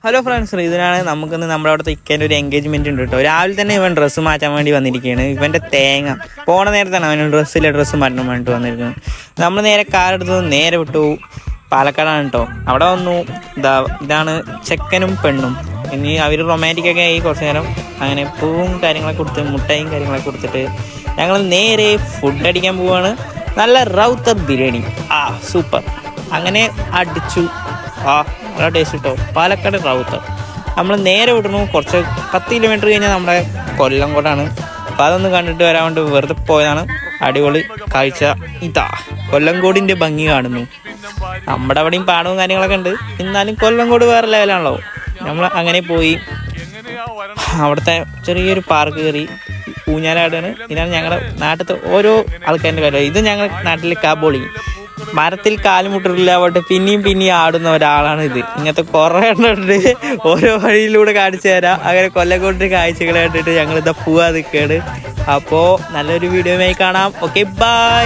Hello friends, ഇതിനാണ് നമുക്കിന്ന് നമ്മുടെ അവിടുത്തെ ഇക്കേൻ്റെ ഒരു എൻഗേജ്മെൻറ്റ് ഉണ്ട് കേട്ടോ. രാവിലെ തന്നെ ഇവൻ ഡ്രസ്സ് മാറ്റാൻ വേണ്ടി വന്നിരിക്കുകയാണ്. ഇവൻ്റെ തേങ്ങ പോണ നേരത്താണ് അവന് ഡ്രസ്സ് മാറ്റാൻ വേണ്ടിയിട്ട് വന്നിരിക്കുന്നത്. നമ്മൾ നേരെ കാറെടുത്ത് നേരെ വിട്ടു പാലക്കാടാണ് കേട്ടോ. അവിടെ വന്നു. ഇതാണ് ചെക്കനും പെണ്ണും. ഇനി അവർ റൊമാൻറ്റിക്കൊക്കെ ആയി കുറച്ച് നേരം അങ്ങനെ പൂവും കാര്യങ്ങളൊക്കെ കൊടുത്ത് മുട്ടയും കാര്യങ്ങളൊക്കെ കൊടുത്തിട്ട് ഞങ്ങൾ നേരെ ഫുഡ് അടിക്കാൻ പോവാണ്. നല്ല റൗത്തർ ബിരിയാണി, സൂപ്പർ. അങ്ങനെ അടിച്ചു. നല്ല ടേസ്റ്റ് കിട്ടോ. പാലക്കാട് റൗത്തർ. നമ്മൾ നേരെ വിടണു. കുറച്ച് 10 കിലോമീറ്റർ കഴിഞ്ഞാൽ നമ്മുടെ കൊല്ലംകോടാണ്. അപ്പോൾ അതൊന്ന് കണ്ടിട്ട് വരാൻ വേണ്ടി വെറുതെ പോയതാണ്. അടിപൊളി കാഴ്ച ഇതാ. കൊല്ലംകോടിൻ്റെ ഭംഗി കാണുന്നു. നമ്മുടെ അവിടെയും പാടവും കാര്യങ്ങളൊക്കെ ഉണ്ട്, എന്നാലും കൊല്ലംകോട് വേറെ ലെവലാണല്ലോ. നമ്മൾ അങ്ങനെ പോയി അവിടുത്തെ ചെറിയൊരു പാർക്ക് കയറി ഊഞ്ഞാലാടാണ്. ഇതാണ് ഞങ്ങളുടെ നാട്ടിലത്തെ ഓരോ ആൾക്കാരുടെ കാര്യം. ഇത് ഞങ്ങളുടെ നാട്ടിൽ കാബോളി, മരത്തിൽ കാലുമുട്ടില്ല അവിടെ പിന്നെയും ആടുന്ന ഒരാളാണ് ഇത്. ഇങ്ങനത്തെ കുറേ എണ്ണുണ്ട്. ഓരോ വഴിയിലൂടെ കാണിച്ചു തരാം. അങ്ങനെ കൊല്ലംകോടിൻ്റെ കാഴ്ചകൾ കണ്ടിട്ട് ഞങ്ങളിതാ പോവാ നിൽക്കുകയാണ്. അപ്പോൾ നല്ലൊരു വീഡിയോയുമായി കാണാം. Okay, by.